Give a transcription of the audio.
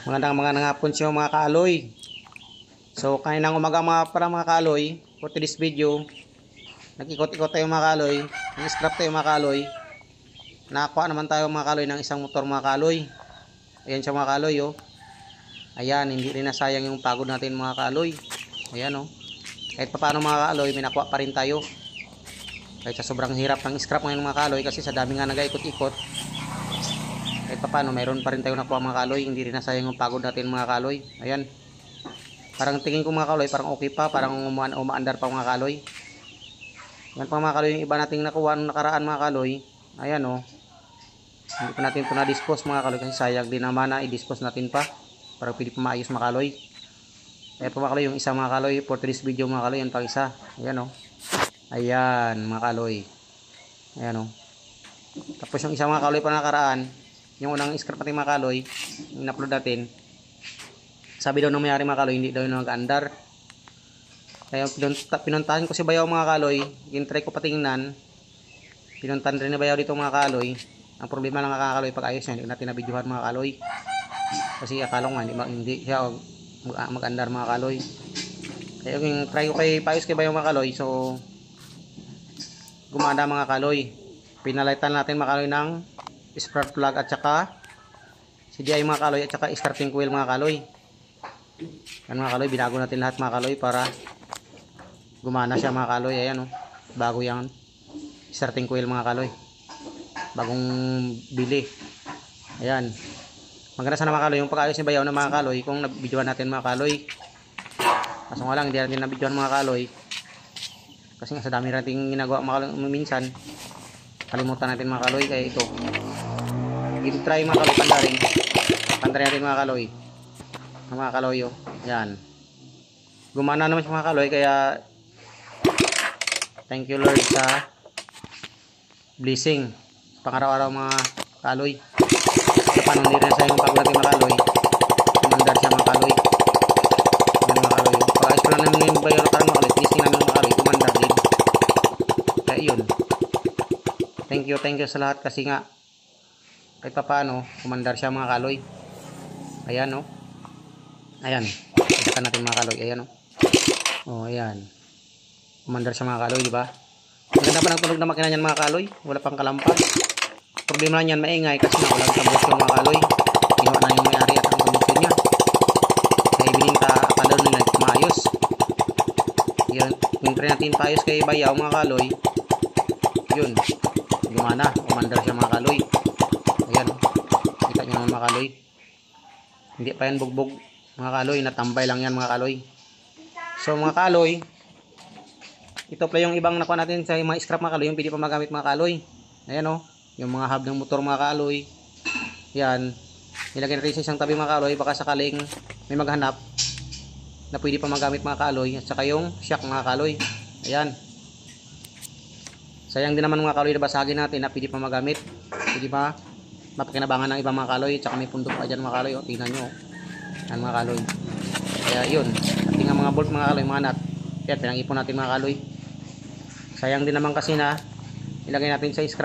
Magandang hapon sa mga kaaloy. So kaninang umaga mga kaaloy, for today's video, nag-ikot-ikot tayo mga kaaloy, nag-scrap tayo mga kaaloy. Nakakuha naman tayo mga kaaloy ng isang motor mga kaaloy. Ayan siya mga kaaloy oh. Ayan, hindi rin nasayang yung pagod natin mga kaaloy. Ayan oh. Kahit paano mga kaaloy, may nakuha pa rin tayo. Kahit sa sobrang hirap ng scrap ngayon mga kaaloy, kasi sa dami nga nag-ikot-ikot, kahit paano mayroon pa rin tayo nakuha mga kaaloy. Hindi rin nasayang yung pagod natin mga kaaloy. Ayan. Parang tingin ko mga kaaloy, parang okay pa, parang umaandar pa mga kaaloy. Yan pa mga kaaloy, yung iba nating nakuha nung nakaraan mga kaaloy. Ayan oh. Hindi pa natin ito na-dispose mga kaaloy, kasi sayang din naman na i-dispose natin pa para pwede pa maayos mga kaaloy. Kaya po mga kaaloy, yung isa mga kaaloy, for this video mga kaaloy, yan pang isa. Ayan oh. Ayan mga kaaloy. Ayan oh. Tapos yung isa mga kaaloy pa nakaraan, yung unang scrap natin mga kaaloy, yung in-upload natin, sabi daw ng mayari mga kaaloy, hindi daw yung nag-andar. Kaya pinuntahan ko si Bayaw mga kaaloy, in-try ko patingnan, pinuntahan rin ni Bayaw dito mga kaaloy. Ang problema lang mga kaaloy, pag ayos niya, hindi natin nabidyohan mga kaaloy. Kasi akala ko nga, hindi siya mag-andar mga kaaloy. Kaya yung try ko kay paayos kay Bayaw mga kaaloy, so gumanda mga kaaloy. Pinalitan natin mga kaaloy ng spark plug at saka CDI mga kaaloy at saka starting coil mga kaaloy. Yan mga kaaloy, binago natin lahat mga kaaloy para gumana siya mga kaaloy. Ayan oh, bago yung starting coil mga kaaloy, bagong bili. Ayan, maganda sana mga kaaloy yung pag-ayos ni Bayaw na mga kaaloy kung nabidyohan natin mga kaaloy. Kaso nga lang hindi natin nabidyohan mga kaaloy, kasi nga sa dami nating ginagawa mga kaaloy, minsan kalimutan natin mga kaaloy. Kaya ito i-try mga kaaloy, pandarin natin mga kaaloy, mga kaaloy oh. Yan, gumana naman siya mga kaaloy. Kaya thank you Lord sa blessing pang-araw-araw mga kaaloy. Sa paano hindi rin sa yung pagod natin mga kaaloy, kumandar siya mga kaaloy. Yan mga kaaloy, pag-ayos ko lang namin yung Bayaw karang mga kaaloy, blessing namin mga kaaloy, kumandar din. Kaya yun, thank you sa lahat, kasi nga kahit pa paano kumandar siya mga kaaloy. Ayan oh. Ayan, itakan natin mga kaaloy. Ayan oh. Oh, ayan, kumandar siya mga kaaloy, di ba? Maganda pa ng tunog na makina niyan mga kaaloy, wala pang kalampag. Problema lang yan, maingay kasi nga walang tambusyon mga kaaloy. Kinuha na yung may-ari at ang tambusyon niya, kaya ibininta, akala nila maayos. Yun, try natin paayos kay Bayaw mga kaaloy. Yun, gumana, kumandar siya mga kaaloy. Ayan, kita nyo naman mga kaaloy, hindi pa yan bugbog mga kaaloy, natambay lang yan mga kaaloy. So mga kaaloy, ito pa yung ibang nakuha natin sa mga scrap mga kaaloy, yung pwede pa magamit mga kaaloy. Ayan o, yung mga hub ng motor mga kaaloy. Yan, nilagay natin sa isang tabi mga kaaloy, baka sakaling may maghanap na pwede pa magamit mga kaaloy. At saka yung shock mga kaaloy. Ayan, sayang din naman mga kaaloy na basagin natin na pwede pa magamit, pwede pa mapakinabangan ng ibang mga kaaloy. At saka may pundok pa dyan mga kaaloy o, tingnan nyo yan mga kaaloy. Kaya yun, ating nga mga bolt mga kaaloy, mga nut, kaya pinang-ipon natin mga kaaloy. Sayang din naman kasi na ilagay natin sa scrap.